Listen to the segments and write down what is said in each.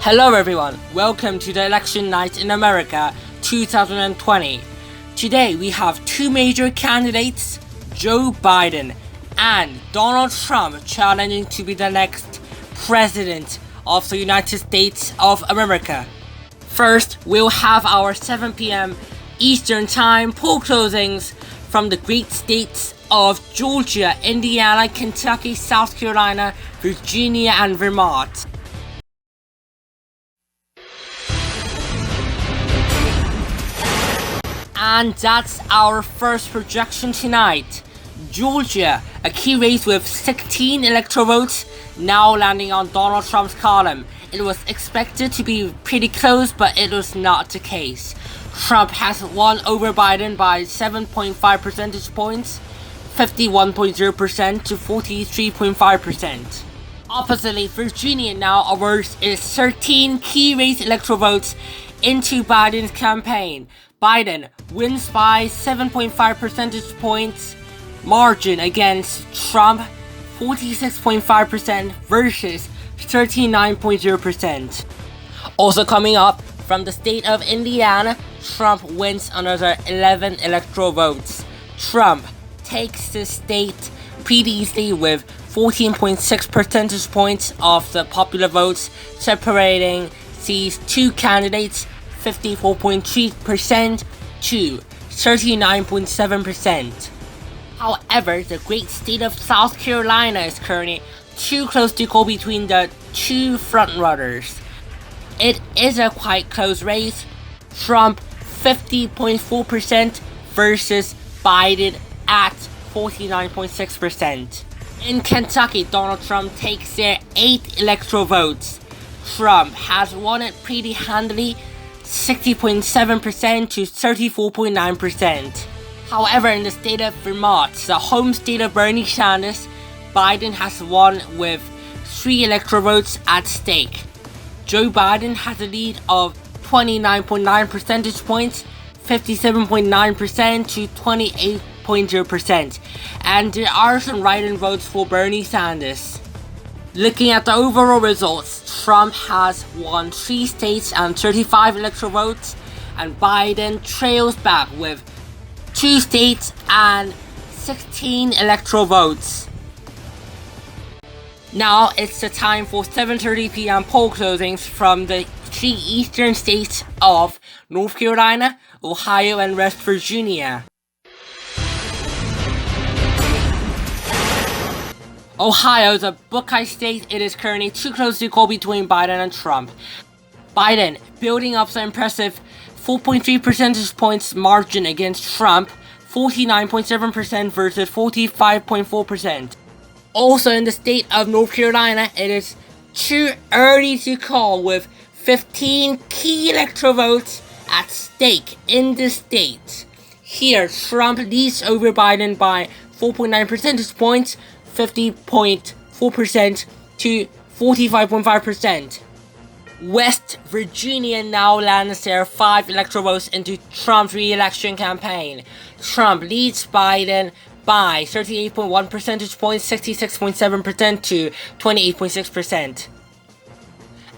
Hello everyone, welcome to the election night in America 2020. Today we have two major candidates, Joe Biden and Donald Trump, challenging to be the next president of the United States of America. First, we'll have our 7 p.m. Eastern Time poll closings from the great states of Georgia, Indiana, Kentucky, South Carolina, Virginia, and Vermont. And that's our first projection tonight. Georgia, a key race with 16 electoral votes, now landing on Donald Trump's column. It was expected to be pretty close, but it was not the case. Trump has won over Biden by 7.5 percentage points, 51.0% to 43.5%. Oppositely, Virginia now awards its 13 key race electoral votes into Biden's campaign. Biden wins by 7.5 percentage points margin against Trump, 46.5% versus 39.0%. Also coming up, from the state of Indiana, Trump wins another 11 electoral votes. Trump takes the state pretty easily with 14.6 percentage points of the popular votes, separating these two candidates 54.3% to 39.7%. However, the great state of South Carolina is currently too close to call between the two frontrunners. It is a quite close race. Trump 50.4% versus Biden at 49.6%. In Kentucky, Donald Trump takes their 8 electoral votes. Trump has won it pretty handily, 60.7% to 34.9%. However, in the state of Vermont, the home state of Bernie Sanders, Biden has won with 3 electoral votes at stake. Joe Biden has a lead of 29.9 percentage points, 57.9% to 28.0%, and there are some write-in votes for Bernie Sanders. Looking at the overall results, Trump has won 3 states and 35 electoral votes, and Biden trails back with 2 states and 16 electoral votes. Now it's the time for 7:30 p.m. poll closings from the 3 eastern states of North Carolina, Ohio, and West Virginia. Ohio, the Buckeye state, it is currently too close to call between Biden and Trump. Biden building up the impressive 4.3 percentage points margin against Trump, 49.7% versus 45.4%. Also in the state of North Carolina, it is too early to call with 15 key electoral votes at stake in the state. Here, Trump leads over Biden by 4.9 percentage points, 50.4% to 45.5%. West Virginia now lands their 5 electoral votes into Trump's re-election campaign. Trump leads Biden by 38.1 percentage points, 66.7% to 28.6%.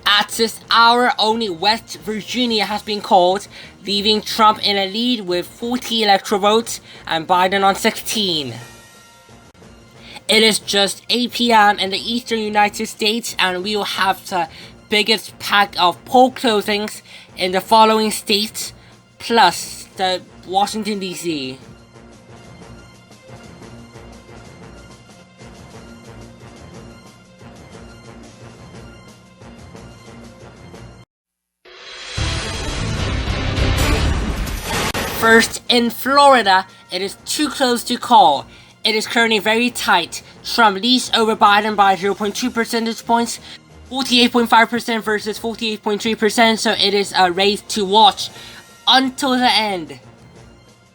At this hour, only West Virginia has been called, leaving Trump in a lead with 40 electoral votes and Biden on 16. It is just 8 p.m. in the eastern United States, and we will have the biggest pack of poll closings in the following states, plus the Washington, D.C. First, in Florida, it is too close to call. It is currently very tight. Trump leads over Biden by 0.2 percentage points, 48.5% versus 48.3%, so it is a race to watch until the end.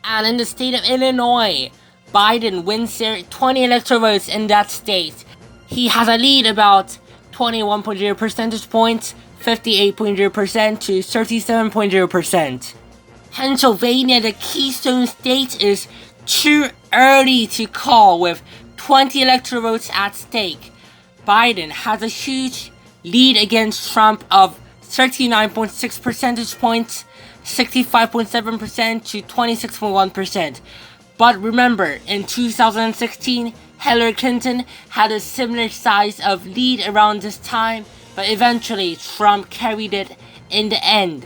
And in the state of Illinois, Biden wins their 20 electoral votes in that state. He has a lead about 21.0 percentage points, 58.0% to 37.0%. Pennsylvania, the Keystone State, is too early to call with 20 electoral votes at stake. Biden has a huge lead against Trump of 39.6 percentage points, 65.7% to 26.1%. But remember, in 2016, Hillary Clinton had a similar size of lead around this time, but eventually Trump carried it in the end.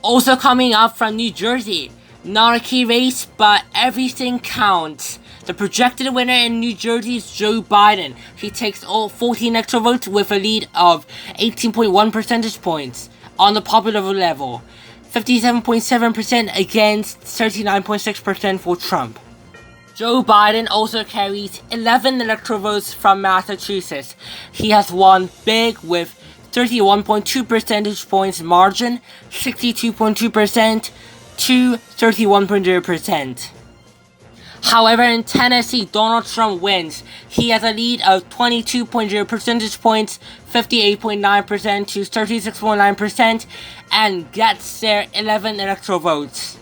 Also coming up from New Jersey, not a key race, but everything counts. The projected winner in New Jersey is Joe Biden. He takes all 14 electoral votes with a lead of 18.1 percentage points on the popular vote level, 57.7% against 39.6% for Trump. Joe Biden also carries 11 electoral votes from Massachusetts. He has won big with 31.2 percentage points margin, 62.2% to 31.0%. However, in Tennessee, Donald Trump wins. He has a lead of 22.0 percentage points, 58.9% to 36.9%, and gets their 11 electoral votes.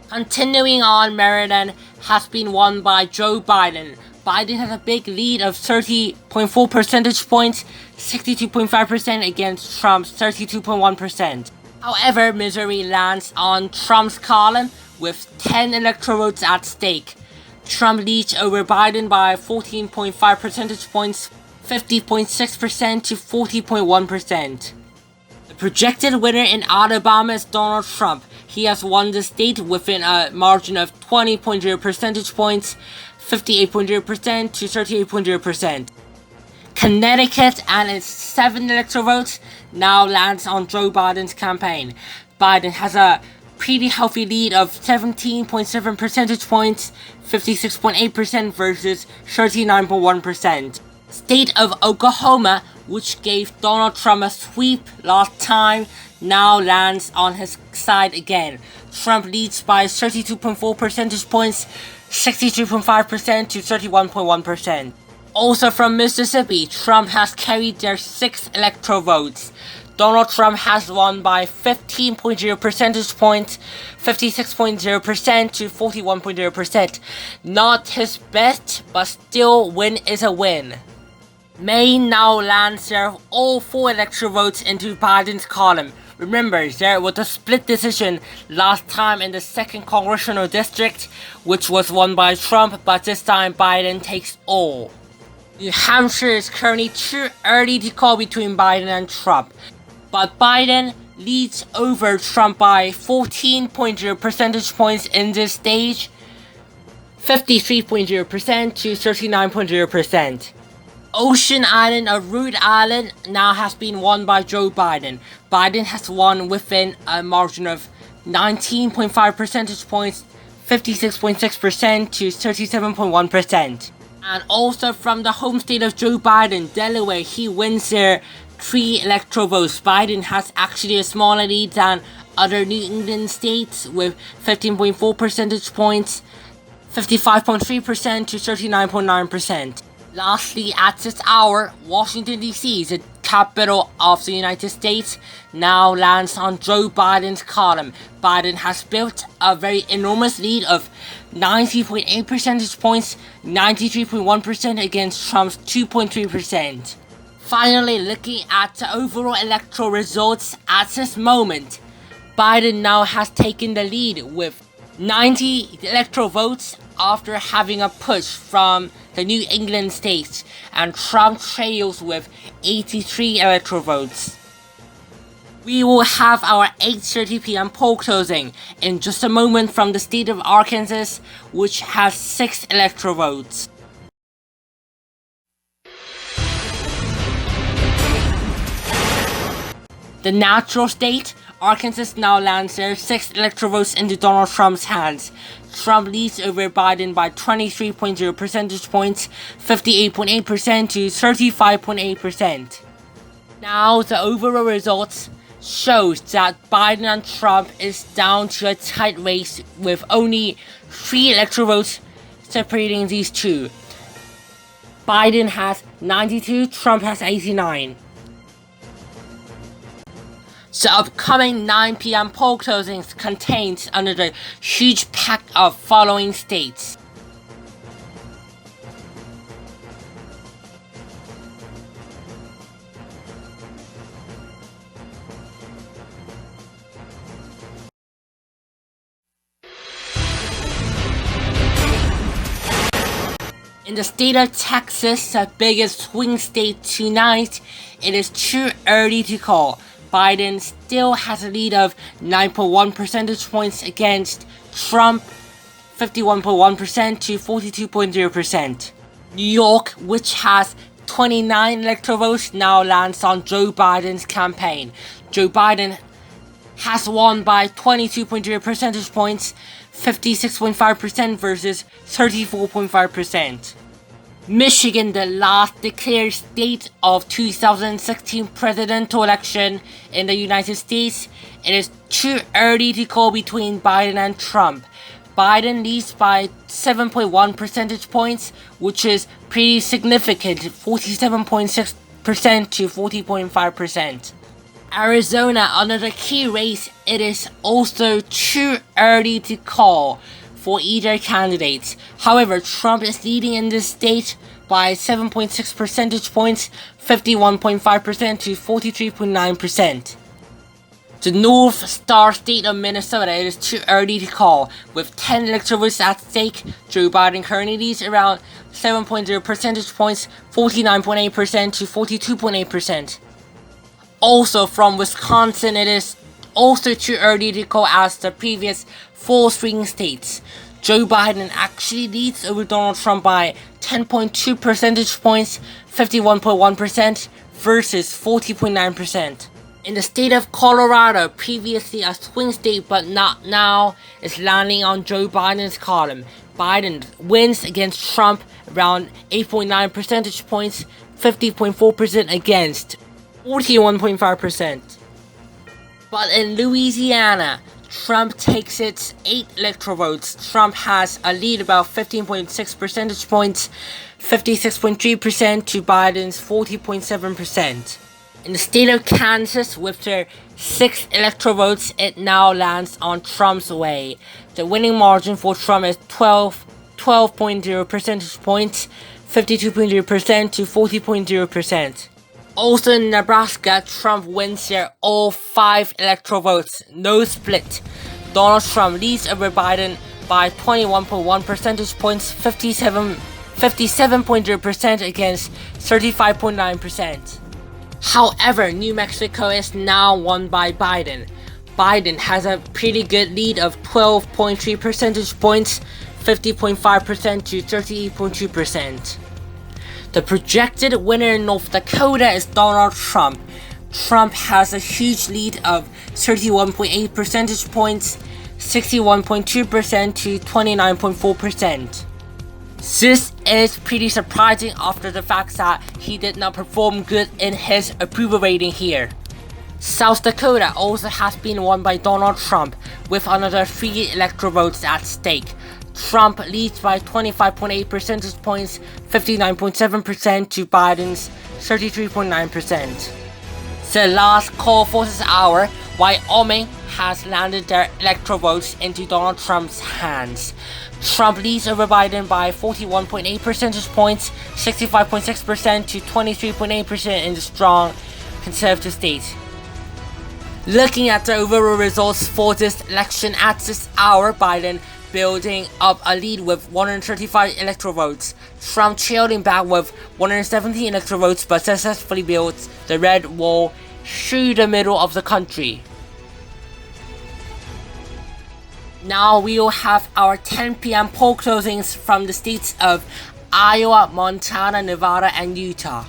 Continuing on, Maryland has been won by Joe Biden. Biden has a big lead of 30.4 percentage points, 62.5% against Trump's 32.1%. However, Missouri lands on Trump's column with 10 electoral votes at stake. Trump leads over Biden by 14.5 percentage points, 50.6% to 40.1%. The projected winner in Alabama is Donald Trump. He has won the state within a margin of 20.0 percentage points, 58.0% to 38.0%. Connecticut and its 7 electoral votes now lands on Joe Biden's campaign. Biden has a pretty healthy lead of 17.7 percentage points, 56.8% versus 39.1%. State of Oklahoma, which gave Donald Trump a sweep last time, now lands on his side again. Trump leads by 32.4 percentage points, 62.5% to 31.1%. Also from Mississippi, Trump has carried their 6 electoral votes. Donald Trump has won by 15.0 percentage points, 56.0% to 41.0%. Not his best, but still win is a win. Maine now lands their all 4 electoral votes into Biden's column. Remember, there was a split decision last time in the 2nd Congressional District, which was won by Trump, but this time Biden takes all. New Hampshire is currently too early to call between Biden and Trump, but Biden leads over Trump by 14.0 percentage points in this stage, 53.0% to 39.0%. Ocean Island of Rhode Island now has been won by Joe Biden. Biden has won within a margin of 19.5 percentage points, 56.6% to 37.1%. And also from the home state of Joe Biden, Delaware, he wins their 3 electoral votes. Biden has actually a smaller lead than other New England states with 15.4 percentage points, 55.3% to 39.9%. Lastly, at this hour, Washington DC, the capital of the United States, now lands on Joe Biden's column. Biden has built a very enormous lead of 90.8 percentage points, 93.1% against Trump's 2.3%. Finally, looking at the overall electoral results at this moment, Biden now has taken the lead with 90 electoral votes after having a push from the New England states, and Trump trails with 83 electoral votes. We will have our 8:30 p.m. poll closing in just a moment from the state of Arkansas, which has 6 electoral votes. The natural state, Arkansas now lands their 6 electoral votes into Donald Trump's hands. Trump leads over Biden by 23.0 percentage points, 58.8% to 35.8%. Now the overall results shows that Biden and Trump is down to a tight race with only 3 electoral votes separating these two. Biden has 92, Trump has 89. The upcoming 9 p.m. poll closings contains another huge pack of following states: In the state of Texas, the biggest swing state tonight, it is too early to call. Biden still has a lead of 9.1 percentage points against Trump, 51.1% to 42.0%. New York, which has 29 electoral votes, now lands on Joe Biden's campaign. Joe Biden has won by 22.0 percentage points, 56.5% versus 34.5%. Michigan, the last declared state of 2016 presidential election in the United States, it is too early to call between Biden and Trump. Biden leads by 7.1 percentage points, which is pretty significant, 47.6% to 40.5%. Arizona, another key race, it is also too early to call for either candidate. However, Trump is leading in this state by 7.6 percentage points, 51.5% to 43.9%. The North Star state of Minnesota, it is too early to call. With 10 electoral votes at stake, Joe Biden currently leads around 7.0 percentage points, 49.8% to 42.8%. Also from Wisconsin, it is also too early to call as the previous 4 swing states. Joe Biden actually leads over Donald Trump by 10.2 percentage points, 51.1% versus 40.9%. In the state of Colorado, previously a swing state but not now, is landing on Joe Biden's column. Biden wins against Trump around 8.9 percentage points, 50.4% against 41.5%. But in Louisiana, Trump takes its 8 electoral votes. Trump has a lead about 15.6 percentage points, 56.3% to Biden's 40.7%. In the state of Kansas, with their 6 electoral votes, it now lands on Trump's way. The winning margin for Trump is 12.0 percentage points, 52.0% to 40.0%. Also in Nebraska, Trump wins there all 5 electoral votes, no split. Donald Trump leads over Biden by 21.1 percentage points, 57.0% against 35.9%. However, New Mexico is now won by Biden. Biden has a pretty good lead of 12.3 percentage points, 50.5% to 38.2%. The projected winner in North Dakota is Donald Trump. Trump has a huge lead of 31.8 percentage points, 61.2% to 29.4%. This is pretty surprising after the fact that he did not perform good in his approval rating here. South Dakota also has been won by Donald Trump with another 3 electoral votes at stake. Trump leads by 25.8 percentage points, 59.7% to Biden's 33.9%. The last call for this hour, Wyoming has landed their electoral votes into Donald Trump's hands. Trump leads over Biden by 41.8 percentage points, 65.6% to 23.8% in the strong conservative state. Looking at the overall results for this election at this hour, Biden building up a lead with 135 electoral votes. Trump trailing back with 117 electoral votes but successfully built the red wall through the middle of the country. Now we will have our 10 p.m. poll closings from the states of Iowa, Montana, Nevada, and Utah.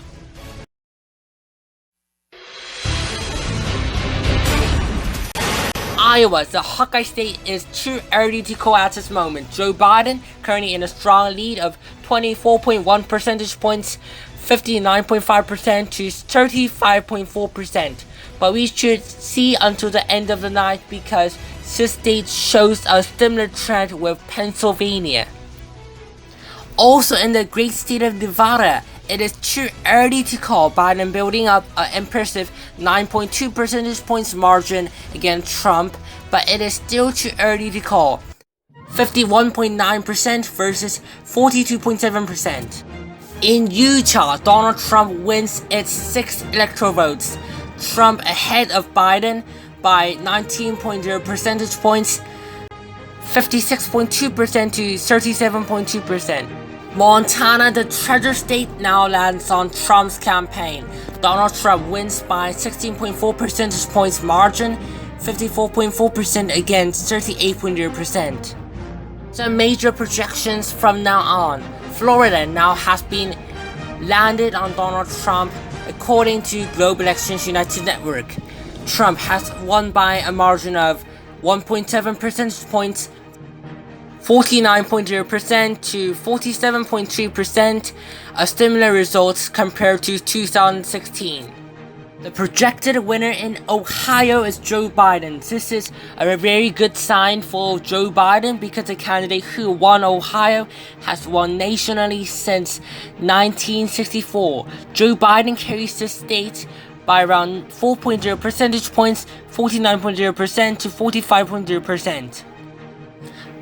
Iowa, the Hawkeye state, is too early to call at this moment. Joe Biden currently in a strong lead of 24.1 percentage points, 59.5% to 35.4%. But we should see until the end of the night because this state shows a similar trend with Pennsylvania. Also in the great state of Nevada, it is too early to call. Biden building up an impressive 9.2 percentage points margin against Trump, but it is still too early to call. 51.9% versus 42.7%. In Utah, Donald Trump wins its 6 electoral votes. Trump ahead of Biden by 19.0 percentage points, 56.2% to 37.2%. Montana, the treasure state, now lands on Trump's campaign. Donald Trump wins by 16.4 percentage points margin, 54.4% against 38.0%. Some major projections from now on. Florida now has been landed on Donald Trump according to Global Elections United Network. Trump has won by a margin of 1.7 percentage points, 49.0% to 47.3%, a similar results compared to 2016. The projected winner in Ohio is Joe Biden. This is a very good sign for Joe Biden because the candidate who won Ohio has won nationally since 1964. Joe Biden carries the state by around 4.0 percentage points, 49.0% to 45.0%.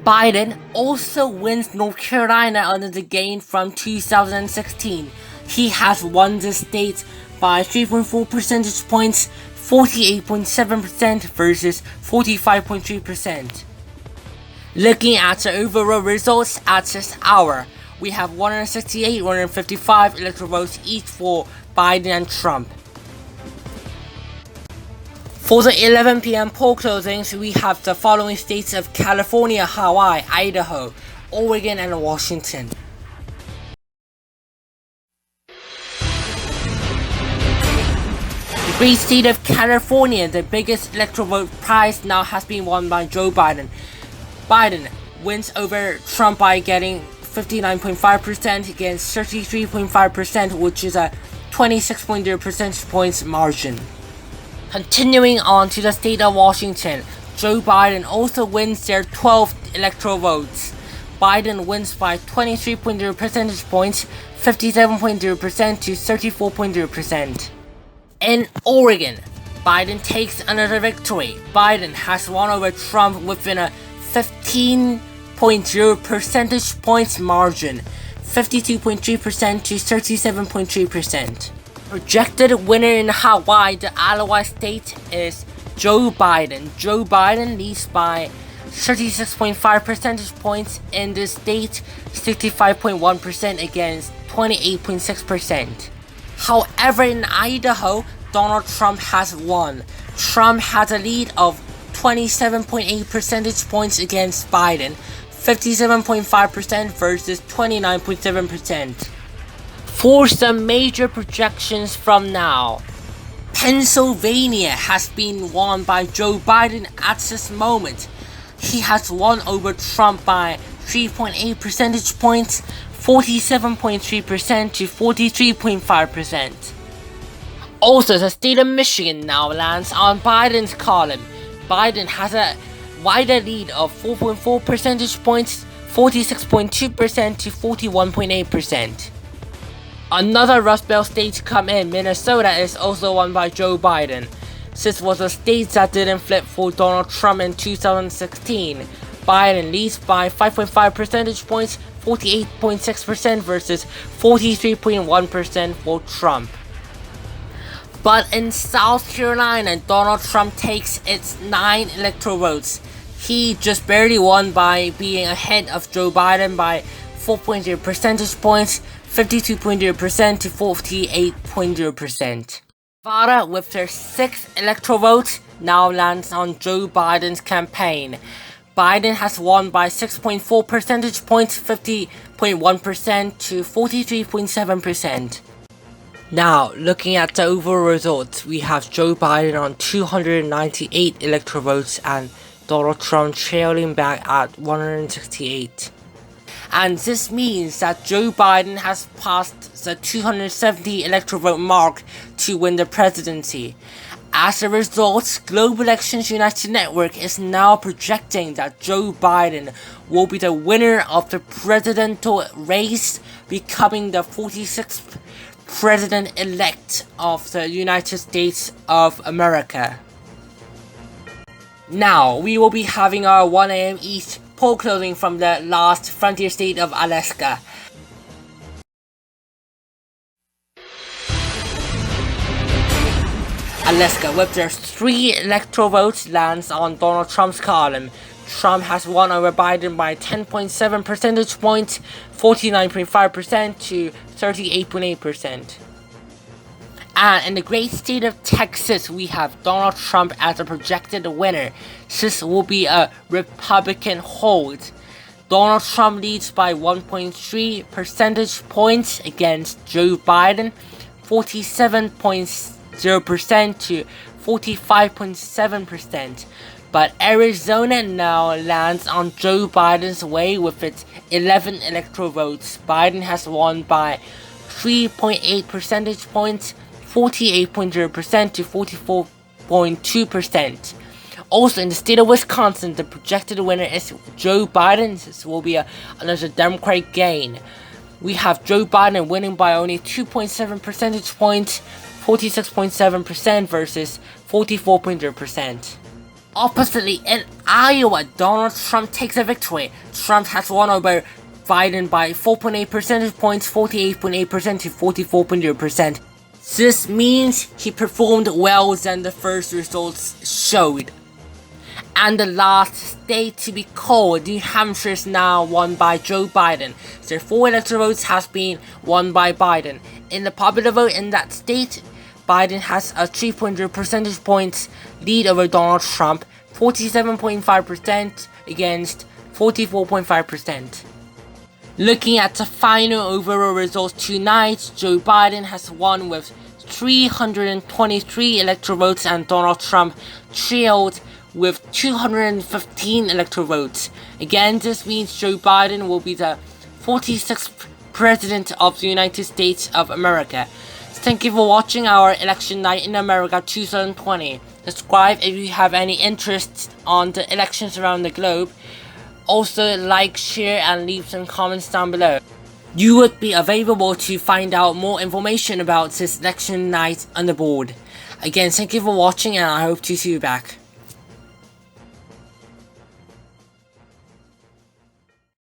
Biden also wins North Carolina under the gain from 2016. He has won the state by 3.4 percentage points, 48.7% versus 45.3%. Looking at the overall results at this hour, we have 168, 155 electoral votes each for Biden and Trump. For the 11 p.m. poll closings, we have the following states of California, Hawaii, Idaho, Oregon, and Washington. The great state of California, the biggest electoral vote prize now has been won by Joe Biden. Biden wins over Trump by getting 59.5% against 33.5%, which is a 26.0 percentage points margin. Continuing on to the state of Washington, Joe Biden also wins their 12th electoral votes. Biden wins by 23.0 percentage points, 57.0% to 34.0%. In Oregon, Biden takes another victory. Biden has won over Trump within a 15.0 percentage points margin, 52.3% to 37.3%. Projected winner in Hawaii, the ally state, is Joe Biden. Joe Biden leads by 36.5 percentage points in the state, 65.1% against 28.6%. However, in Idaho, Donald Trump has won. Trump has a lead of 27.8 percentage points against Biden, 57.5% versus 29.7%. For some major projections from now, Pennsylvania has been won by Joe Biden at this moment. He has won over Trump by 3.8 percentage points, 47.3% to 43.5%. Also, the state of Michigan now lands on Biden's column. Biden has a wider lead of 4.4 percentage points, 46.2% to 41.8%. Another Rust Belt state to come in, Minnesota, is also won by Joe Biden. This was a state that didn't flip for Donald Trump in 2016. Biden leads by 5.5 percentage points, 48.6% versus 43.1% for Trump. But in South Carolina, Donald Trump takes its 9 electoral votes. He just barely won by being ahead of Joe Biden by 4.0 percentage points, 52.0% to 48.0%. Nevada, with their 6th electoral vote, now lands on Joe Biden's campaign. Biden has won by 6.4 percentage points, 50.1% to 43.7%. Now, looking at the overall results, we have Joe Biden on 298 electoral votes and Donald Trump trailing back at 168. And this means that Joe Biden has passed the 270 electoral vote mark to win the presidency. As a result, Global Elections United Network is now projecting that Joe Biden will be the winner of the presidential race, becoming the 46th president-elect of the United States of America. Now, we will be having our 1 a.m. East poll closing from the last frontier state of Alaska. Alaska, with their 3 electoral votes, lands on Donald Trump's column. Trump has won over Biden by 10.7 percentage points, 49.5% to 38.8%. And in the great state of Texas, we have Donald Trump as a projected winner. This will be a Republican hold. Donald Trump leads by 1.3 percentage points against Joe Biden, 47.0% to 45.7%. But Arizona now lands on Joe Biden's way with its 11 electoral votes. Biden has won by 3.8 percentage points, 48.0% to 44.2%. Also, in the state of Wisconsin, the projected winner is Joe Biden. This will be another Democratic gain. We have Joe Biden winning by only 2.7 percentage points, 46.7% versus 44.0%. Oppositely, in Iowa, Donald Trump takes a victory. Trump has won over Biden by 4.8 percentage points, 48.8% to 44.0%. This means he performed well than the first results showed. And the last state to be called, New Hampshire, is now won by Joe Biden. Their 4 electoral votes has been won by Biden. In the popular vote in that state, Biden has a 3.0 percentage points lead over Donald Trump, 47.5% against 44.5%. Looking at the final overall results tonight, Joe Biden has won with 323 electoral votes and Donald Trump trailed with 215 electoral votes. Again, this means Joe Biden will be the 46th President of the United States of America. Thank you for watching our Election Night in America 2020. Subscribe if you have any interest on the elections around the globe. Also, like, share, and leave some comments down below. You would be available to find out more information about this election night on the board. Again, thank you for watching, and I hope to see you back.